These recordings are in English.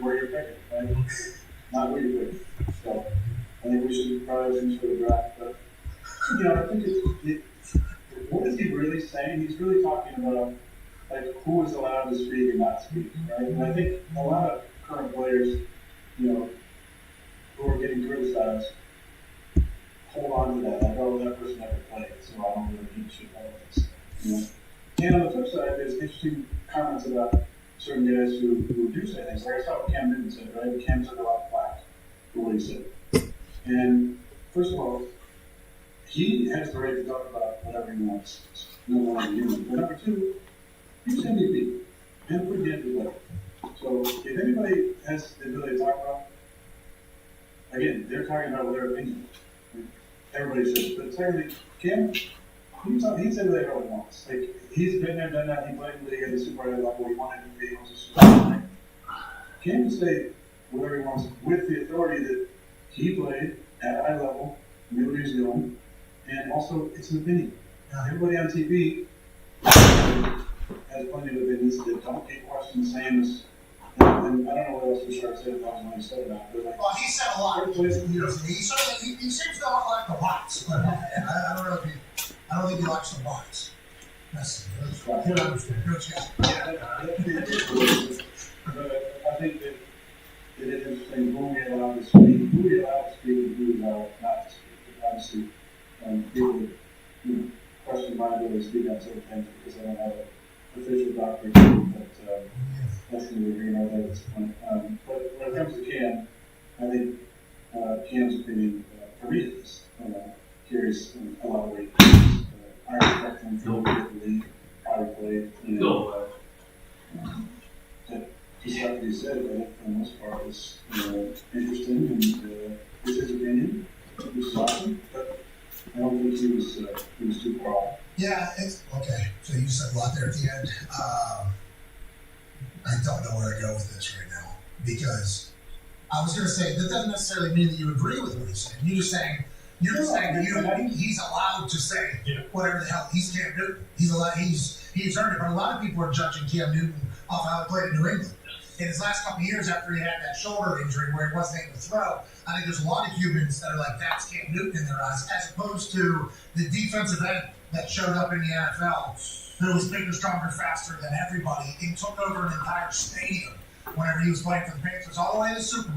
where you're picking, right? Not where you're picking. So I think we should probably finish with the draft. But I think what is he really saying? He's really talking about like who is allowed to speak and not speak, right? And I think a lot of current players, who are getting criticized, hold on to that. Like, oh, that person never played, so I don't really give a shit about this. And on the flip side, there's interesting comments about certain guys who do say things. Like I saw what Cam Newton said, right? Cam took a lot of flack for what he said. And first of all, he has the right to talk about whatever he wants. No one on human. But number two, he's MVP and a pretty good player. So if anybody has the ability to talk about, again, they're talking about their opinion. Everybody says, but technically, Cam, he said whatever he wants. Like, he's been there, done that. He played in the league at the Super Bowl level. He wanted to be able to Super Bowl. Cam can say whatever he wants with the authority that he played at a high level, knew what he was doing, and also it's an opinion. Now, everybody on TV has plenty of opinions that don't get questioned the same as. And I don't know what else we started saying about when he said about it. Like, well, he said a lot. He seems to not like the box. I don't think he likes the box. That's good. I understand. But I think that it is interesting who we allow to speak, and who we allow not to speak. Obviously, people would question my ability to speak on certain things because I don't have an official doctorate, but that's neither here nor there at this point. But when it comes to Cam, I think Cam's opinion, for me at least, carries a lot of weight. I respect him for the league, how he played. Just like he said, I think for the most part, was interesting, and it's his opinion, which is awesome. But I don't think he was too proud. Yeah, it's okay. So you said a lot there at the end. I don't know where to go with this right now because I was going to say that doesn't necessarily mean that you agree with what he's saying. You're saying that he's allowed to say whatever the hell. He's Cam Newton. He's earned it. But a lot of people are judging Cam Newton off how he played in New England. In his last couple of years after he had that shoulder injury where he wasn't able to throw, I think there's a lot of humans that are like, that's Cam Newton in their eyes, as opposed to the defensive end that showed up in the NFL who was bigger, stronger, faster than everybody and took over an entire stadium whenever he was playing for the Panthers all the way to the Super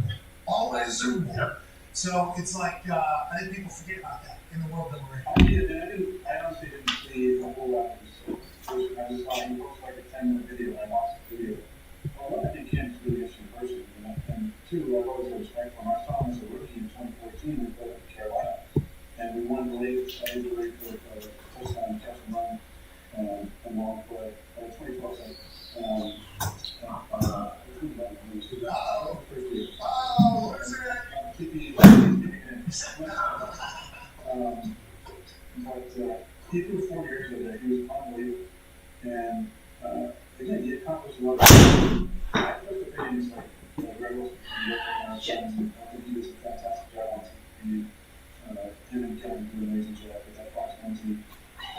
Bowl. Yep. So it's like, I think people forget about that in the world that we're in. I honestly didn't see a whole lot of this. I just saw him post like a 10-minute video, and I watched the video. Well, I think Cam's really interesting person, and two, I've always had respect for him. I saw him as a rookie in 2014 when he played for Carolina, and we won the league. I did the league for a touchdown, catch and run, and long play. 2012. He threw 4 years of that. He was unbelievable. And again, he accomplished a lot of things. I think the opinions like Greg Wilson, I think he does a fantastic job on TV. Him and Kevin do an amazing job with that Fox 1 team.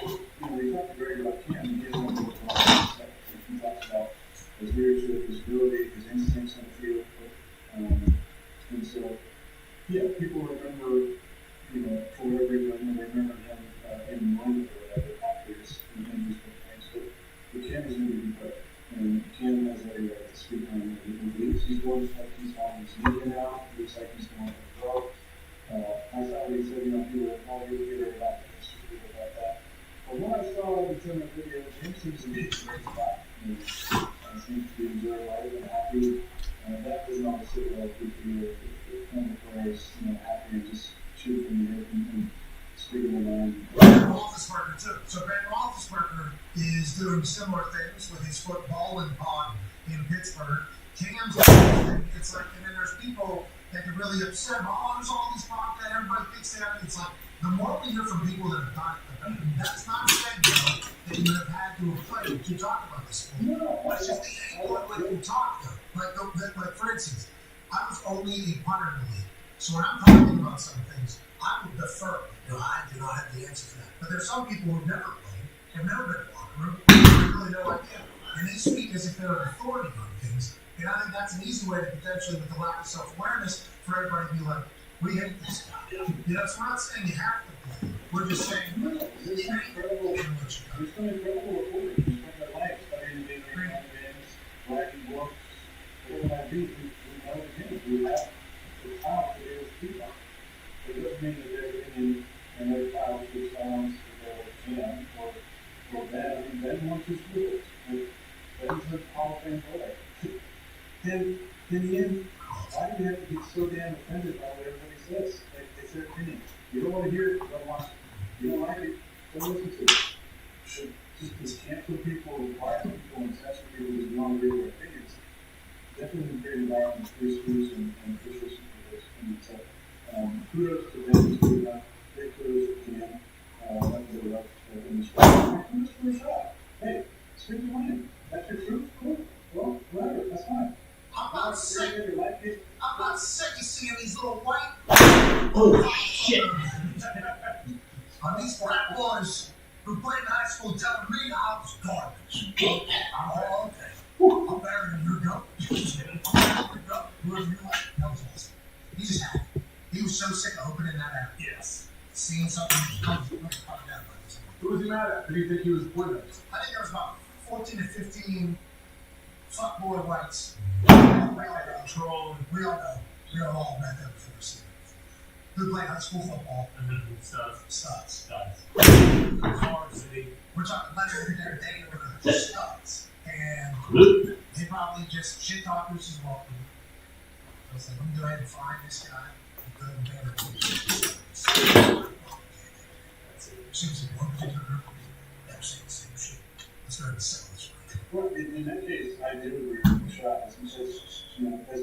We talked to Greg about Cam. He gives him a lot of stuff. He talks about his leadership, his ability, his instincts on the field. And so, yeah, people remember, for whatever reason, they remember him in the moment or whatever, after his injuries and things. But Cam is going to be better. And Cam has every right to speak on what he believes. He's going like he's on his media now. He looks like he's going to grow. I saw what he said, people are all really good about this, people about that. But when I saw the 10-minute video, Jim seems to be a great spot. He seems to be enjoying life and happy. That doesn't always sit well with the former players, happy and just shoot from the hip and speaking their mind. Ben Roethlisberger too. So Ben Roethlisberger is doing similar things with his football and pod in Pittsburgh. Cam's it's like, and then there's people that get really upset. Oh, there's all these podcasts. Everybody thinks they have. It's like the more we hear from people that have done it, that's not saying that you have had to have played to talk about this sport. No, it's just the angle at which you talk though. Like for instance, I was only a punter in the league. So when I'm talking about some things, I would defer. I do not have the answer for that. But there's some people who've never played, have never been in the locker room, have really no idea. And they speak as if they're an authority on things And I think that's an easy way to potentially, with the lack of self-awareness, for everybody to be like, we hate this guy. You know, so we're not saying you have to play. We're just saying, There's some incredible reporting. Who spend their life studying video games, writing books, whatever it might be. We know the game. We have the talent to be able to do that. It doesn't mean that their opinion and their talent is silenced or bad. I mean, Ben wants his schools. Ben's a Hall of Fame player. And in the end, why do you have to get so damn offended by what everybody says? Like, it's their opinion. You don't want to hear it, you don't want it. You don't like it, don't listen to it. Just cancel people, quiet people, and censor people who don't agree with their opinions. Definitely create an environment for free schools and officials for those opinions. So, kudos to Ben, to big kudos to Cam. Let me up in this way. Kudos for a shot. Hey, speak your mind. That's your truth? Cool. Well, whatever, that's fine. I'm not sick of seeing these little white. Oh, shit. On these frat boys who played in high school telling me I was garbage. I'm all okay. I'm better than you go. I'm better than you go. Whoever you like. That was awesome. He just had it. He was so sick of opening that out. Yes. Seeing something come down. Who was he mad at? Did he think he was pointless? I think there was about 14 to 15 fuckboy whites. We all know. We all met them before we see them. Who played high school football. Studs. We're talking legendary day with the studs. And they probably just shit talkers as well. I was like, let me go ahead and find this guy. Go ahead and better seems like one particular group of people that saying the same shit. Let's go ahead and sell this right. Well, in that case, I do agree with the shot. As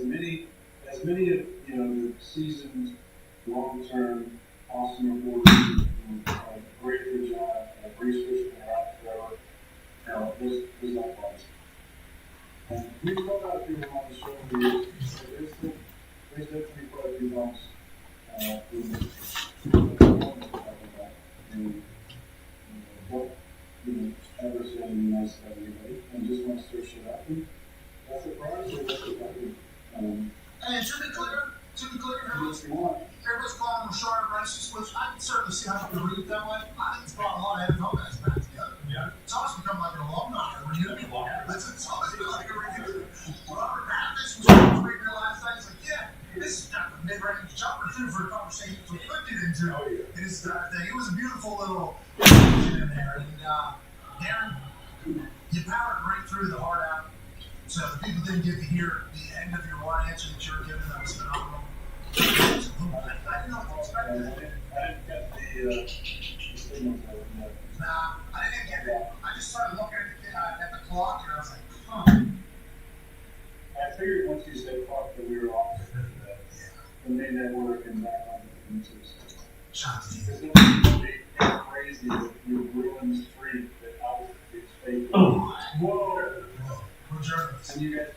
many of the seasoned, long-term, awesome reporters, great at their job, research and they're out forever. There's likewise. And we've got a lot of people on the show over the years. So there's definitely quite a few bumps don't ever say anything nice about anybody and just want to stir shit up. And that's a priority. That's a priority. And to be clear, everyone's calling them short and racist, which I can certainly see how you can read it that way. I think it's brought a lot of NFL guys back together. Yeah. It's always become like an alumni reunion. It's always been like a reunion. Robert Mathis was tweeting the last night. He's like, yeah, this is kind of a mid-range jumper too for a conversation we could get into. It is it was a beautiful little conversation in there. And Darren, you powered right through the hard out. So the people didn't get to hear the end of your one answer that you were giving. That was phenomenal. I didn't know what to expect. I didn't get the signals there. Nah, I didn't get that. I just started looking at the clock and I was like, huh. I figured once you said clock that we were off. And made that work and back on the images. Shots to you. Because it would be crazy that you ruined the street that I was fake. Oh. Whoa. We're journalists. And you guys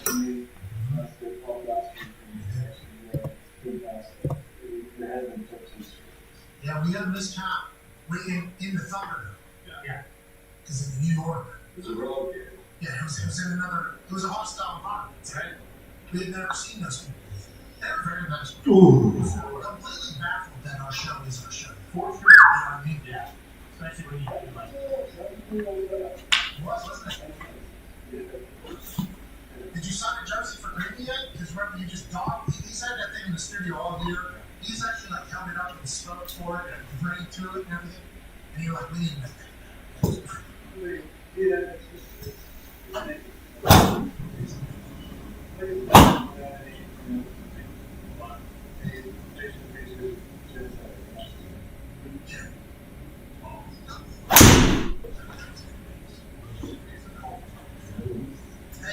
to me. That's the call last week. Good pass. There had been touches. Yeah, we had a miscount in the Thunder. Yeah. Because in New York. It was a road game. Yeah, it was in another. It was a hostile environment. Right. We had never seen those people. They were very nice. Ooh. Completely baffled that our show is our show. For sure. You know what I mean? Yeah. Especially when you have like. It was, wasn't it? Did you sign a jersey for Grady yet? Because remember, you just dogged. He's had that thing in the studio all year. He's actually like held it up and spoke for it and prayed to it and everything. And you're like, we need to make that. Yeah, Hey,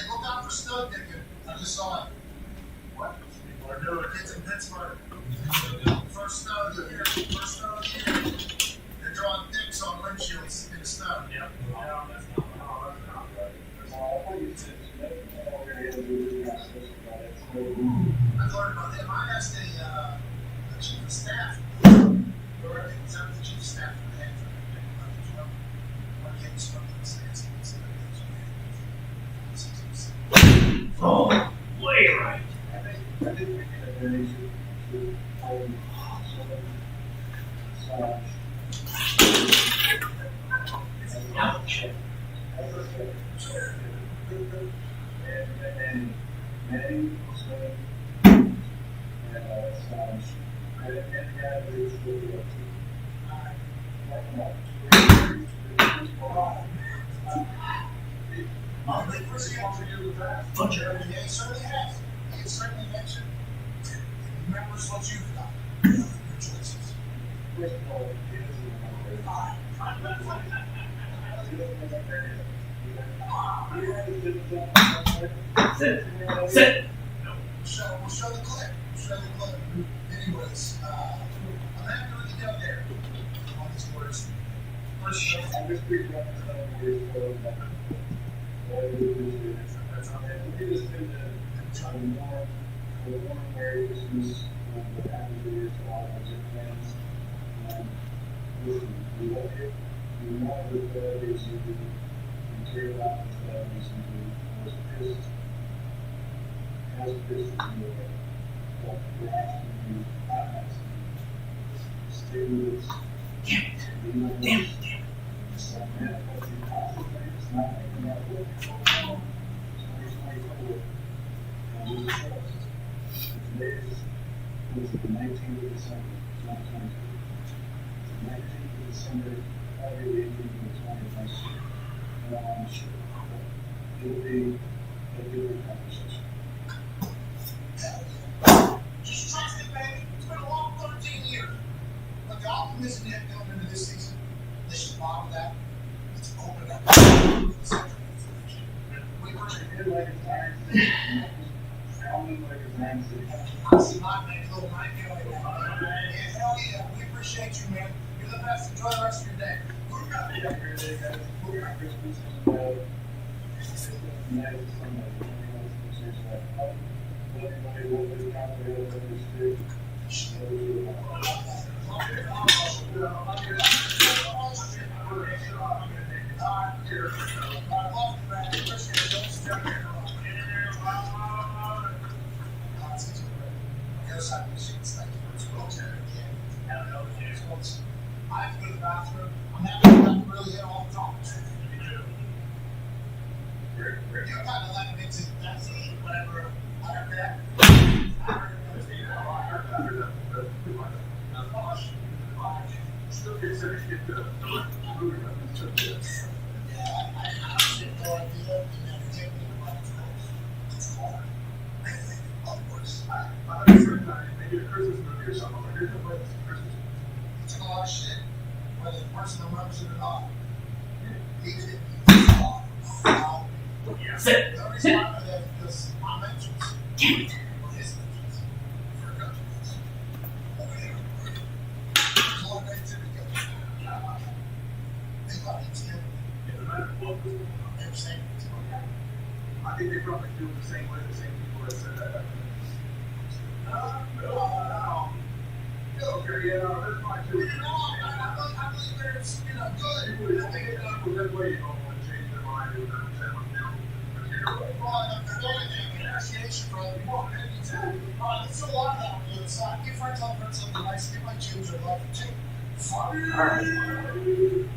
look out for stud dicking. I just saw it. What? People are doing it. It's in Pittsburgh. First snow of the year. They're drawing dicks on windshields in the snow. Yep. I learned about them. I asked the chief of staff. Is that the chief of staff for the head for the I did think that they should hold some Ouch. and many swing sounds and gathers will be up They appreciate you with that. Yeah, he certainly has. He has certainly mentioned he remembers what you've done. Your choices. First of all, he doesn't Sit. Sit. We'll show the clip. Anyways, Amanda, what you doing there? On these words. First show. I'm just picking up the years ago. We just did the warm Merry Christmas, Happy New Year to all of our fans. Listen, we love you. We know that that is you. We care about the families and as Chris what we're asking you, not asking you, stay with us. Damn it. It's not manifesting positive things, it's not making that work. 2024, and we trust. Today is the 19th of December, 2022. The 19th of December, probably the 18th of 2022. And I'm sure it'll be a good conversation. Just trust it, baby. It's been a long 13 years. But the optimism you have going into this season, this should bottom that. Let's open up. We appreciate I feel like it's Iron City. Sounding like it's Iron City. Honestly, my man, little Mike, hell yeah, we appreciate you, man. You're the best. Enjoy the rest of your day. Yeah, great day, guys. Christmas and nice Sunday. Everybody will be confident that this day. I have to go to the bathroom. I'm not really hit all the topics. You kind of let me into that whatever. I heard that. Still consider it good. Yeah, I had no idea. You never take me to my schools. It's hard. Of course. Maybe a Christmas movie or something. Here's the way Christmas. It took a lot of shit. Whether the person remembers it or not. He did it. It's a lot. Sit. The reason why I know that is because my mentors were his mentors for a country. Over here. There's a lot of negativity going on. They thought he did. It doesn't matter what was going on. They were saying it to me. I think they probably feel the same way, the same people that said that. No. Okay, yeah, that's fine too. I believe there's, good. People that think that way, you don't want to change their mind. They would understand what they're doing. Well, if they're doing it, appreciation for other people. There's still a lot of that on the other side. Give friends on friends something nice. Give my kids their love too. Fun. All right.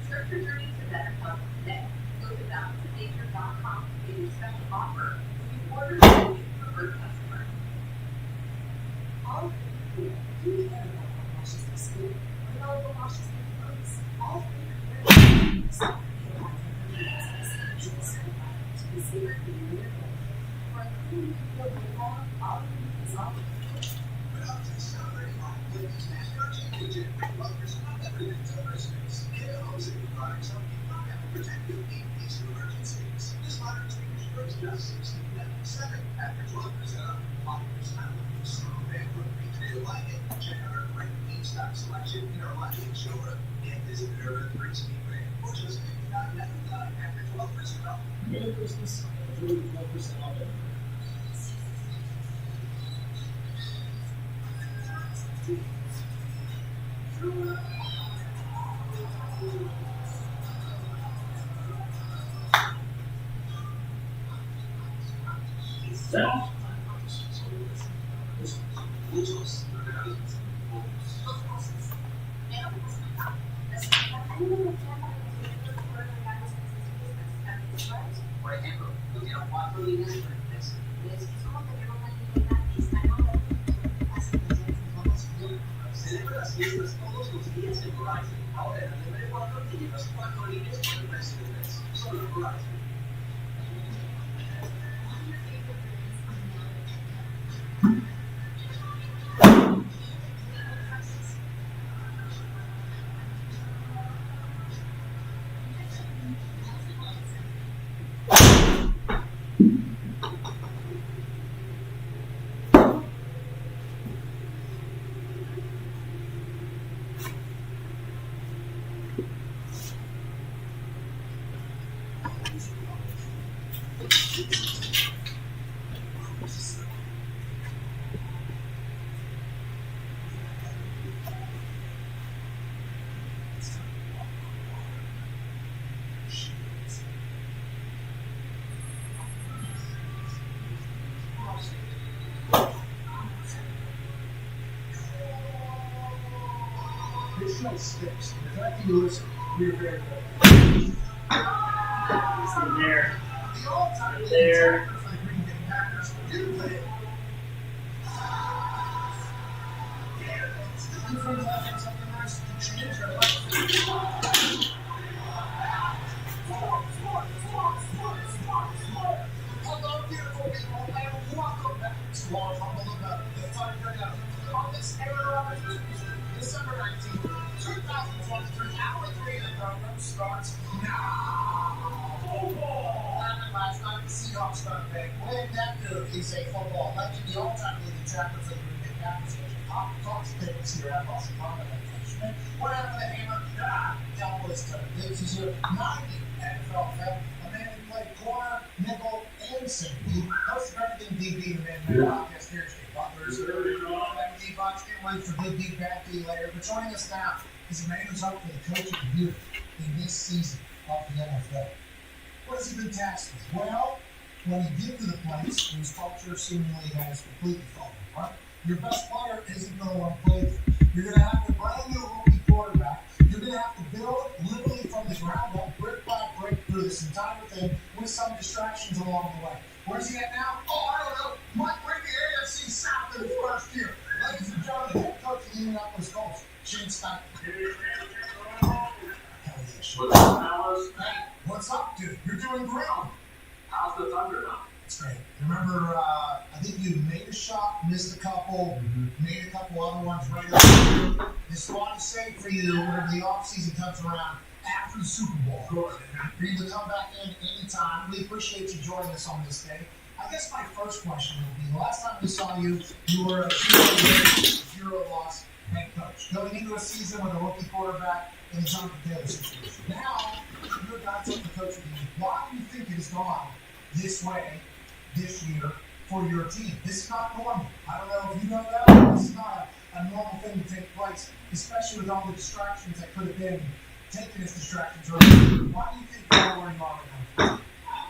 Start your journey to better health today. Go to balanceofnature.com to get a special offer when you order from your preferred customer. All three do you care about what washes the skin? What about what washes the clothes? All three are very except for to be safer for you and your family. For a clean, you feel good home, all you need is all you need. But up to the celebrating home, with these NASCAR championship, Buckers not everything to residents. Get home safety products help you not have to protect you in case of emergencies. This modern extinguisher is just $16.97 after 12% off. 5% off. So, man, what makes you like it? Check out our great in-stock selection in our Lafayette showroom and visit Urban 3 Speedway for just $59.99 after 12% off. Merry Christmas. Enjoy the 12% off. Set. Por ejemplo, tuvieron 4 líneas diferentes. Es como tener una línea lista enorme. Así que ya vamos bien. Celebra las fiestas todos los días en Verizon. Ahora en el nivel 4 te llevas 4 líneas por el precio de 3. Solo en Verizon. This show sticks. In fact, you listen. We're very good. It's in there. The all-time Right there. for the Green Bay Packers didn't play. Still in front of that, something nice to change their life. Hello, beautiful people, and welcome back to our humble abode. The fun production on this era of December 19th, 2023, hour 3 of the program starts now. Happened last night, the Seahawks got a big win. That dude is a football legend, the all-time leading tackler for the Green Bay Packers. Talks Davis here at Boston Common. What happened to Hammer? Cowboys cut a Davis here. 90 NFL vet. A man who played corner, nickel, and safety. Host of everything DB and man podcast. Here's Jay Butler's D-Box. Can't wait for Big D back to you later. But joining us now is a man who's up for the coach of the year in this season of the NFL. What has he been tasked with? Well, when you get to the place whose culture seemingly has completely fallen apart, your best player isn't going to want to play with you. You're going to have a brand new rookie quarterback. You're going to have to build literally from the ground up, brick by brick, through this entire thing with some distractions along the way. Where's he at now? Oh, I don't know. Might bring the AFC South in his first year. Ladies and gentlemen, head coach of the Indianapolis Colts, Shane Steichen. Hell yeah, Shane. What's up, fellas? Hey, what's up, dude? You're doing great. How's the Thunder now? It's great. Remember, I think you made a shot, missed a couple, made a couple other ones right up. The squad is safe for you whenever the offseason comes around after the Super Bowl. For you to come back in anytime. We appreciate you joining us on this day. I guess my first question would be, the last time we saw you, you were a 0-loss head coach. Going into a season with a rookie quarterback in the Jonathan Taylor situation. Now, you're a guy who's the coach of the year. Why do you think it has gone this way this year for your team? This is not normal. I don't know if you know that, but this is not a normal thing to take place, especially with all the distractions that could have been taken as distractions earlier. Why do you think you're where you are right now?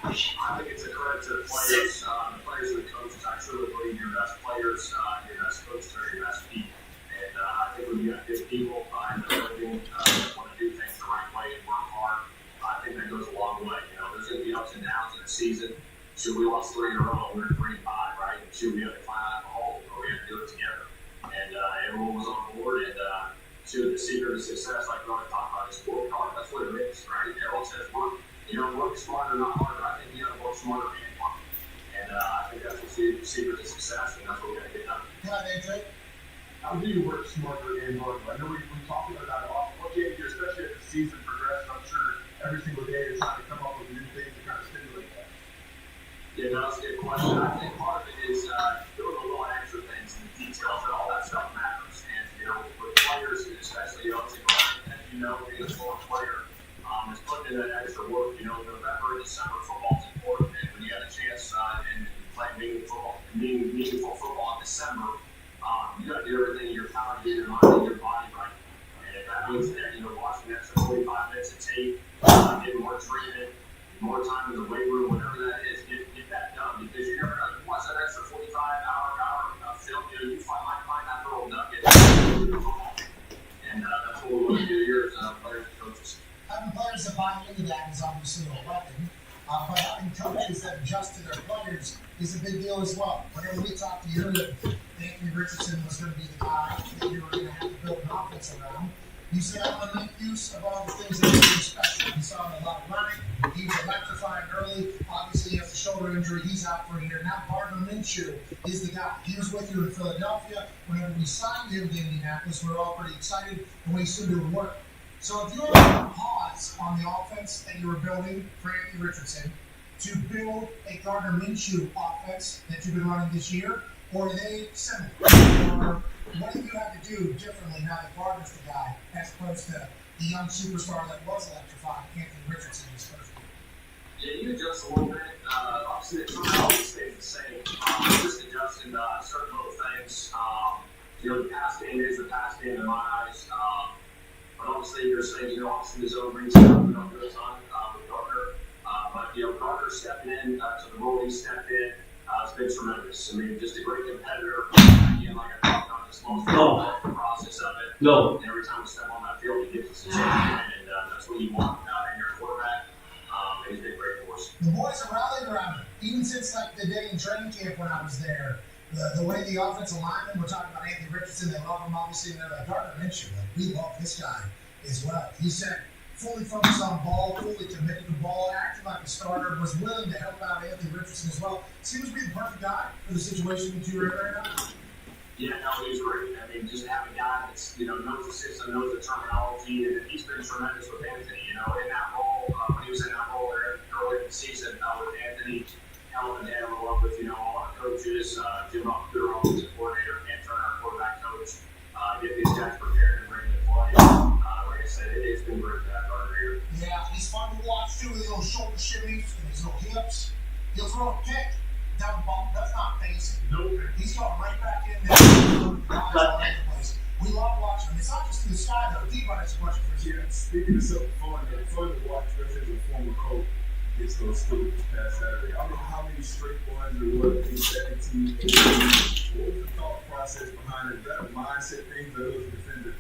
I think it's a credit to the players and the coaches. I truly believe your best players, your best coaches are your best people. And I think when you got good people in the building that want to do things the right way and work hard, I think that goes a long way. You know, there's going to be ups and downs in the season. Should we lost 3 in a row, we were 3-5, right? And should we have to climb out of the hole, or we had to do it together? And everyone was on board. And the secret of success, like we always talk about, is work hard. That's what it is, right? Everyone says work smarter, not harder. I think you got to work smarter and harder. And I think that's the secret to success, and that's what we got to get done. Yeah, AJ. How do you work smarter and harder? I know we talked about that often. What can you do, especially as the season progresses? I'm sure every single day you're trying to come up with new things to kind of stimulate that. Yeah, no, that's a good question. I think part of it is doing the little extra things and the details, and all that stuff matters. And, with players, especially, it's a grind, as you know, being a former player, is putting in that extra work. November and December football is important. And when you have a chance and play meaningful football in December, you got to do everything in your power to get your mind and your body right. And if that means that, watching an extra 45 minutes of tape, getting more treatment, more time in the weight room, whatever that is, get that done. Because you never know. You watch that extra 45-hour film, you might find that little nugget. And that's what we want to do here as players and coaches. Having players that buy into that is obviously a weapon. But having coaches that adjust to their players is a big deal as well. Whenever we talked to you, that Anthony Richardson was going to be the guy that you were going to have to build an offense around, you said, I'm going to make use of all the things that make him special. You saw him a lot of running. He was electrifying early. Obviously, he has a shoulder injury. He's out for a year. Now, Gardner Minshew is the guy. He was with you in Philadelphia. Whenever we signed him to Indianapolis, we were all pretty excited, and we assumed it would work. So if you were to pause on the offense that you were building for Anthony Richardson to build a Gardner Minshew offense that you've been running this year, or are they similar? Or what do you have to do differently now that Gardner's the guy, as opposed to the young superstar that was electrifying, Anthony Richardson, in his first year? Yeah, you adjust a little bit. Obviously, the terminology stays the same. Just adjusting certain little things. The pass game is the pass game in my eyes. But obviously, you're saying, obviously the zone reads out, we don't do a ton with Gardner. But, Gardner stepping in to the role he stepped in has been tremendous. I mean, just a great competitor. Again, like I talked about, just most the process of it. No. And every time we step on that field, he gives us a chance to win, and that's what you want in your quarterback. And he's been great for us. The boys are rallying around him. Even since the day in training camp when I was there, the way the offensive linemen were talking about Anthony Richardson, they love him obviously, and they're like, Gardner Minshew, we love this guy as well. He said, fully focused on ball, fully committed to ball, acting like a starter, was willing to help out Anthony Richardson as well. Seems to be the perfect guy for the situation that you're in right now. Yeah, no, he's great. I mean, just having a guy that's, knows the system, knows the terminology, and he's been tremendous with Anthony, in that role, when he was in that role earlier in the season with Anthony, helping him along with, all our coaches, Jim Upton, our offensive coordinator, and Turner, our quarterback coach, get these guys prepared and ready to play. Like I said, it's been great to have Gardner here. Yeah, he's fun to watch too with his little shoulder shimmies and his little hips. He'll throw a pick down the ball. That's not facing. Nope. He's going right back in there. All over the place. We love watching him. It's not just in the sky though. D-Bud has a question for you. Yeah, speaking of something fun to watch, especially as a former coach, gets those students past Saturday. I don't know how many straight ones or what they said to you. What was the thought process behind it? Is that a mindset thing that was a defender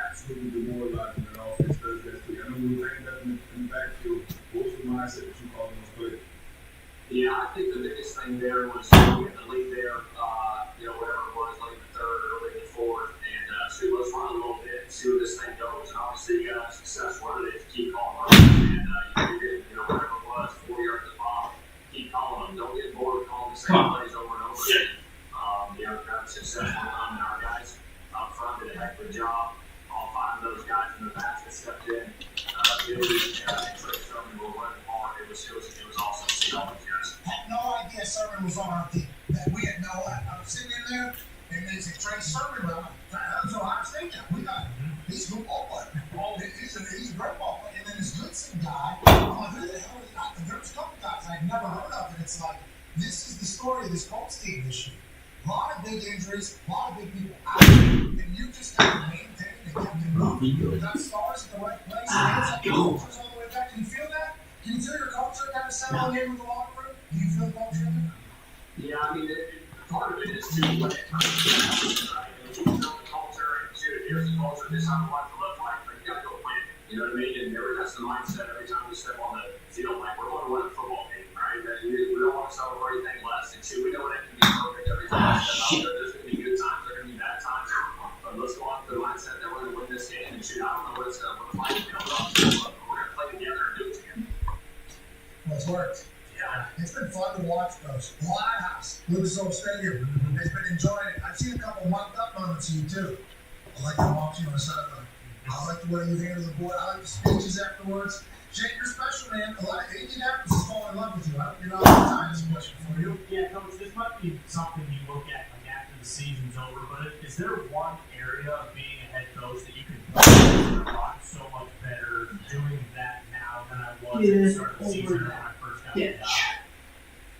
absolutely demoralizing that offense does that to you? I know we ran up in the backfield. What was the mindset that you called those players? Yeah, I think the biggest thing there was getting the lead there, whatever it was, late in the third, early in the fourth, and see, let's run a little bit and see where this thing goes. And obviously, you got to have success running it to keep calling running. And you get, whatever it was, 4 yards to the ball, keep calling them. Don't get bored calling the same plays over and over again. a heck of a job. All 5 of those guys in the back that stepped in. Billy and Trey Sermon were running hard. It was awesome to see all those guys. Had no idea Sermon was on our team. That we had no idea. I was sitting in there, and they said Trey Sermon. That's Ohio State now. We got he's a good ball player. He's a great ball player. And then this Goodson guy, I'm like, who the hell is that? And there's a couple guys I'd never heard of, and it's like, this is the story of this Colts team this year. A lot of big injuries, a lot of big people out, and you just kind of maintained and kept it moving. You got stars at the right place, and cultures all the way back. Can you feel that? Can you feel your culture kind of settling in with the locker room? Do you feel the culture in there? Yeah, I mean, part of it is to when it comes to that, right? And you build the culture, and here's the culture, this is how we want it to look like, but you got to go win. You know what I mean? And that's the mindset every time we step on the field. Like, we're going to win a football game, right? We don't want to celebrate anything less. And 2, we know it can be perfect every time we step out there. There's going to be good times, there's going to be bad times. But let's go on to the mindset that we're going to win this game. And shoot, I don't know what it's going to look like. You know, but we're going to play together and do it together. Well, it's worked. Yeah. It's been fun to watch, folks. Lighthouse, Lucas Oil Stadium. They've been enjoying it. I've seen a couple of mucked up moments of you, too. I like to watch you on the sideline. I like the way you handle the board. I like the speeches afterwards. Jake, you're special, man. A lot of Indianapolis is falling in love with you. You know, I'm time this question for you. Yeah, Coach, this might be something you look at like after the season's over, but is there one area of being a head coach that you can I'm so much better doing that now than I was at the start of the season when I first got the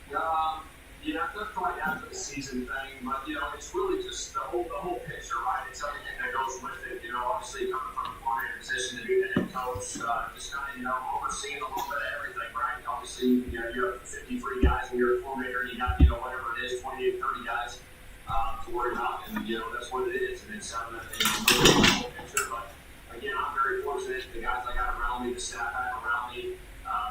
job? Yeah, that's probably after the season thing, but you know, it's really just the whole picture, right? It's everything that goes with it. You know, obviously coming from the coordinator position to be the head coach, just kind of, you know, overseeing a little bit of everything, right? Obviously, you know, you have 53 guys when you're a coordinator, you got, you know, whatever it is, 28, 30 guys to worry about, and you know, that's what it is. And it's the whole picture. But again, I'm very fortunate. The guys I got around me, the staff I have around me,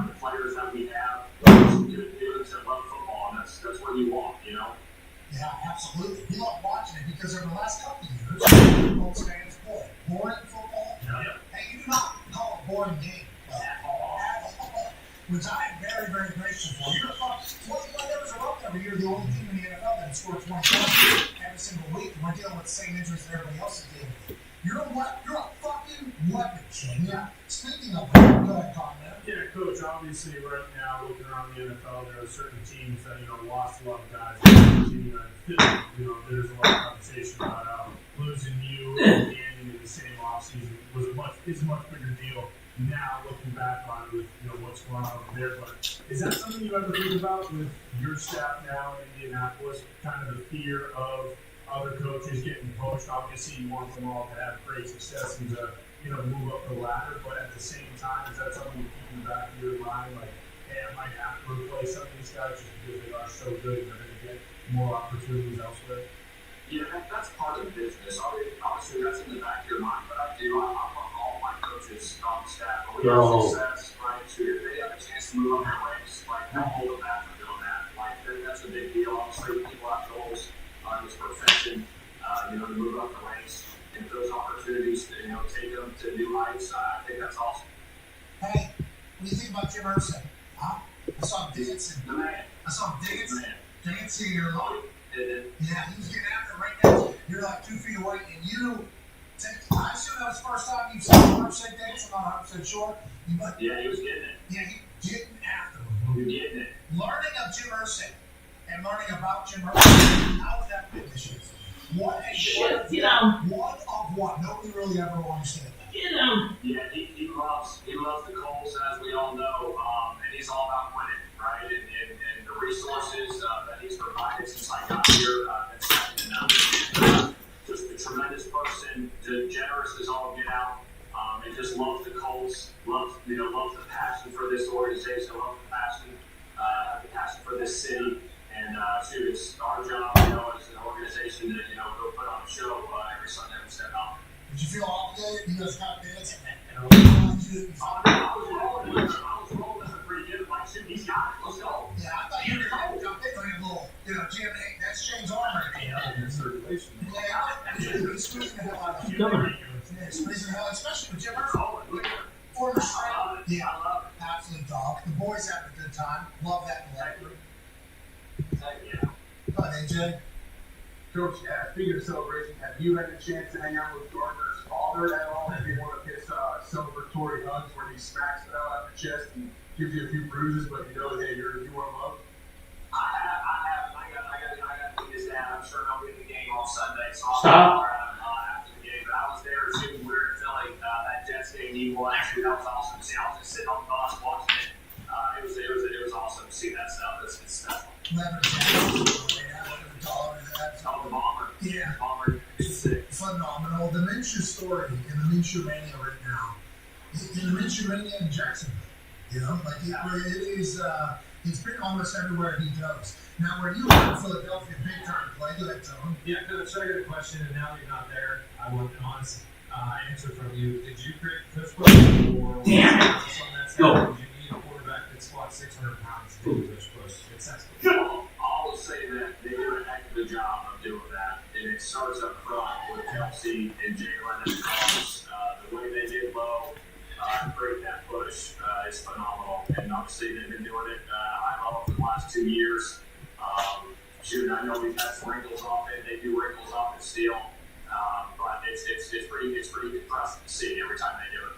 the players that we have, some good dudes that love football, and that's what you want, you know. Yeah, absolutely. We love watching it because over the last couple of years, Colts fans, boring football. Yeah. Hey, you do not call a boring game at all, which I am very, very grateful for. You're 20 years are up every year, the only team in the NFL that scores 20 points every single week, and we're dealing with the same injuries that everybody else is dealing with. You're a fucking weapon, Shane. Yeah. Speaking of that, go ahead, Colin. Yeah, Coach, obviously right now, looking around the NFL, there are certain teams that, you know, lost a lot of guys. You know, there's a lot of conversation about how losing you and Andy in the same offseason is a much bigger deal now, looking back on it with, you know, what's going on over there. But is that something you ever think about with your staff now in Indianapolis, kind of the fear of other coaches getting poached? Obviously, you want them all to have great success and to, you know, move up the ladder, but at the same time, is that something you keep in the back of your mind, like, hey, I might have to replace some of these guys just because they are so good and they're going to get more opportunities elsewhere? Yeah, that's part of the business. Obviously, that's in the back of your mind, but I want all my coaches on the staff, but we have success, right? So if they have a chance to move up their ranks, like, don't hold them back from doing that. Like, that's a big deal. Obviously, people have goals in this profession, you know, to move up the ranks. And those opportunities to, you know, take them to new heights, I think that's awesome. Hey, what do you think about Jim Irsay? Huh? I saw him dancing. The man. I saw him dancing. Dancing. You're like, And yeah, he was getting after it right now. You're like 2 feet away, and I assume that was the first time you've seen 100% dance. I'm not 100% sure. yeah, he was getting it. Yeah, he getting after him. He was getting it. Learning of Jim Irsay and learning about Jim Irsay, how was that big this year? One of what? Nobody really ever will understand that. Yeah, he loves the Colts, as we all know, and he's all about winning, right? And the resources that he's provided since I got here, and second to none. Just a tremendous person, generous as all get out, and just loves the Colts, loves the passion for this organization, loves the passion for this city. And it's our job, you know, as an organization to, you know, go put on a show every Sunday we step out. Did you feel obligated? You guys kind of dancing. I was rolling. That's pretty good. Like, shoot, he's got it. Let's go. Yeah, I thought you were going to jump in on a little, you know, Jim. Hey, that's Shane's arm right there. Yeah, in circulation. Yeah, he's squeezing the hell out of him. Yeah, squeezing the hell, especially with Jim Irsay. Former strength. Yeah, absolute dog. The boys having a good time. Love that in the locker room. Yeah. Go ahead, AJ. Coach, speaking of celebration, have you had a chance to hang out with Gardner's father at all? Maybe one of his celebratory hugs where he smacks it out of the chest and gives you a few bruises, but you know, hey, you are loved? I got to meet his dad. I'm sure he'll be at the game on Sunday, so I'll Stop. be around after the game. But I was there too. We were in Philly. That Jets game, he won. Actually, that was awesome to see. I was just sitting on the bus watching it. It was awesome to see that stuff. It's special. Oh, the bomber. Yeah. Bomber. It's sick. Phenomenal. The Minshew story in the Minshew Mania right now. In the Minshew Mania in Jacksonville. You know, like it is, it's been almost everywhere he goes. Now, where you are in Philadelphia, big time play, go ahead, Tone. Yeah, Coach, I got a question, and now that you're not there, I want an honest answer from you. Did you create the push push? Or Damn it. Go. Did you need a quarterback that squats 600 pounds to do the push push successfully? I will say that they do a heck of a job of doing that, and it starts up front with Kelsey and Jalen and Carlos. The way they get low, create that push is phenomenal, and obviously they've been doing it for the last 2 years. I know we've had some wrinkles off it. They do wrinkles off it still, but it's pretty impressive to see every time they do it.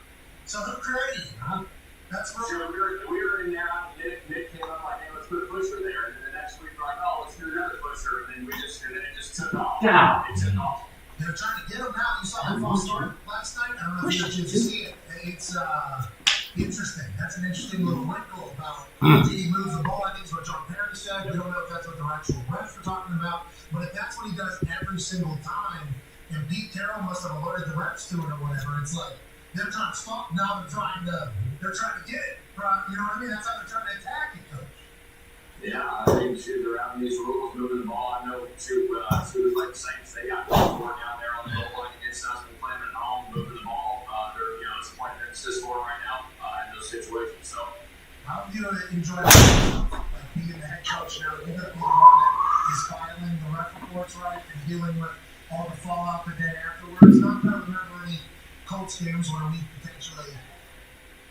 So who created it, huh? That's what. So we were in there. Nick came up like, hey, let's put a pusher there, and then the next week we're like, oh, let's do another pusher, and then it just took off. Yeah. It took off. They're trying to get him now. You saw that false start last night. I don't know if you got a chance to see it. It's interesting. That's an interesting little wrinkle about did he move the ball? I think it's what John Perry said. We don't know if that's what the actual refs are talking about. But if that's what he does every single time, and Pete Carroll must have alerted the refs to it or whatever, it's like they're trying to stop. Now they're trying to get it. You know what I mean? That's how they're trying to attack it, Coach. Yeah, I mean, they're having these rules, moving the ball. I know, too, like the Saints, they got more down there on the goal line against us. We're playing at home, moving the ball. It's a point of emphasis for them right now in those situations. So, How do you enjoy like being the head coach now? You're going to be the one that is filing the ref reports right and dealing with all the fallout the day afterwards. Not that I remember any Colts games where we potentially,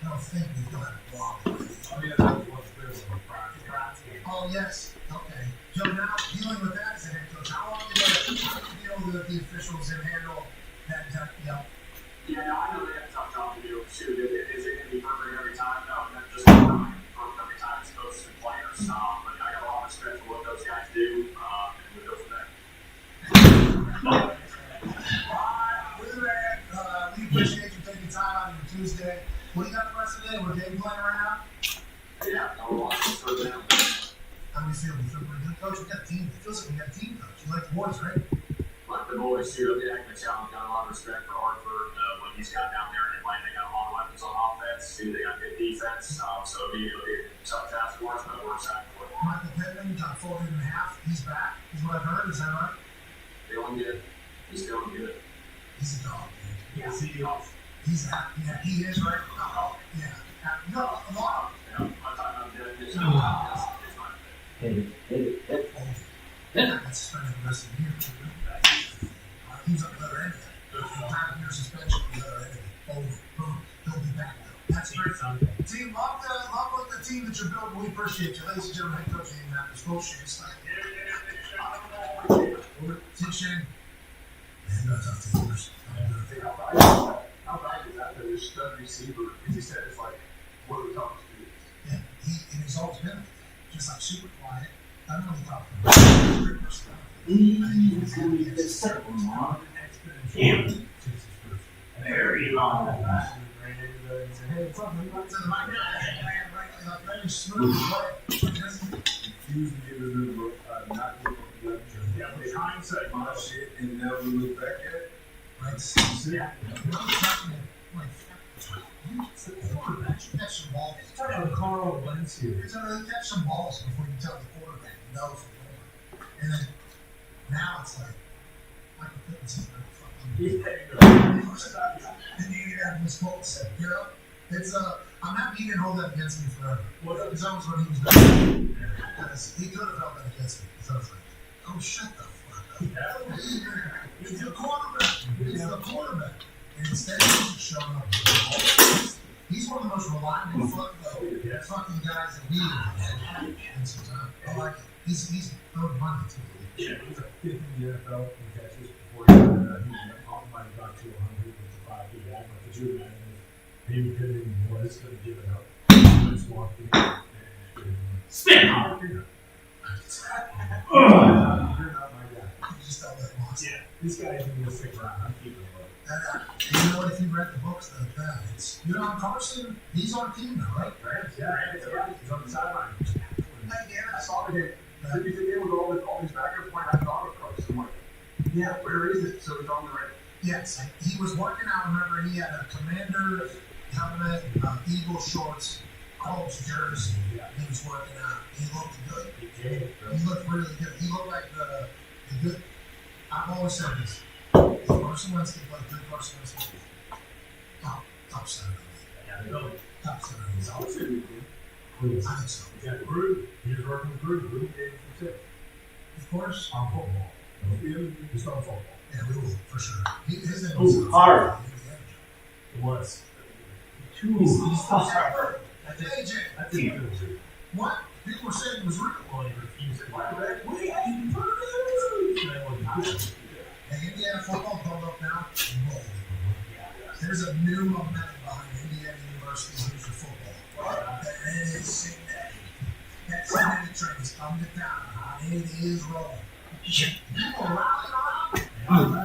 I don't think we've done it wrong. Oh, yeah, that was clearly a practice game. Oh, yes. Okay. So now dealing with that as a head coach, how long do you deal with the officials and handle that? yeah, no, I know they have a tough job to do. Shoot, is it going to be perfect every time? No, not just perfect every time. It's coaches and players. But I got a lot of respect for what those guys do, and we go from there. We appreciate you taking time out on your Tuesday. What do you got for us today? We're game planning right now? Yeah, no, we'll watch this third down. How do we feel? We feel pretty good, Coach. We got a team. It feels like we got a team, Coach. You like the boys, right? Like the boys, too, the heck of a challenge. Got a lot of respect for Hartford, what he's got down there in Atlanta. They got a lot of weapons on offense, too. They got good defense. So it'll be a tough task for us, but we're excited for it. Michael Pittman got folded in half. He's back, is what I've heard. Is that right? Feeling good. He's feeling good. He's a dog, dude. Yeah, see you off. He's happy. Yeah, he is, right? Oh, yeah. No, a lot of I'm talking about the definition of that's my Hit it. that's suspended the rest of the year, too. He's on the other end of that. 5-year suspension on the other end of it. Boom. He'll be back, though. That's great. Team, love with the team that you're building. We appreciate you. Ladies and gentlemen, head coach of the Indianapolis Colts, Shane Steichen. See Shane. Man, you got tough teamers. How bad is that? Their stud receiver, as he said, is like one of the toughest dudes. Yeah, and he's always been like that. Just like super quiet. I don't know what he talked about. He's going to be the second one. Damn it. Very long. Very smooth. Usually it was not good for the yeah, with hindsight, my shit, and never look back at it. Right? Yeah. Catch some balls. Talking about Carl Wentz here. You're trying to catch some balls before you tell the quarterback no for more. And then now it's like, Michael Pittman's is and you have Miss Colton said, you know? It's I'm happy he didn't hold that against me forever. Because that was when he was done. Because he could have held that against me. So I was like, oh, shut the fuck up. He's the quarterback. He's the quarterback. And instead he's just showing up. He's one of the most reliable fucking guys that we have. I like it. He's throwing money too. Yeah, he was a fifth in the NFL in Texas before he might have got to 100 with the 5 feet back. But could you imagine if maybe Pittman was going to give it up? Just walked in and spin hard. You're not my guy. You just don't let monster. Yeah, this guy isn't going to stick around. I'm keeping him. You know what? If you read the books, it's Carson. He's on team now, right? Yeah, he's on the sideline. I saw the game. He's in there with all these backups playing at Dogfight S. I'm like, yeah, where is it? So he's on the right. Yes, he was working out. Remember, he had a Commander helmet, Eagle shorts, Colts jersey. He was working out. He looked good. He looked really good. He looked like the good. I've always said this. If Carson Wentz can play good, Carson Wentz can be top center. Top center. He's always going to be I think so. He got Groove. He was working with Groove. Groove gave him 6. Of course. On football. Just on football. Yeah, we will, for sure. His name Ooh, hard. It was. He's hard. That's AJ. That's it. What? People were saying it was real. Well, he refused it. Why would I? Hey, Indiana football going up now. Roll. There's a new momentum behind Indiana University's future football. That is Cincinnati. That Cincinnati train is coming to town. It is rolling. People rallying around.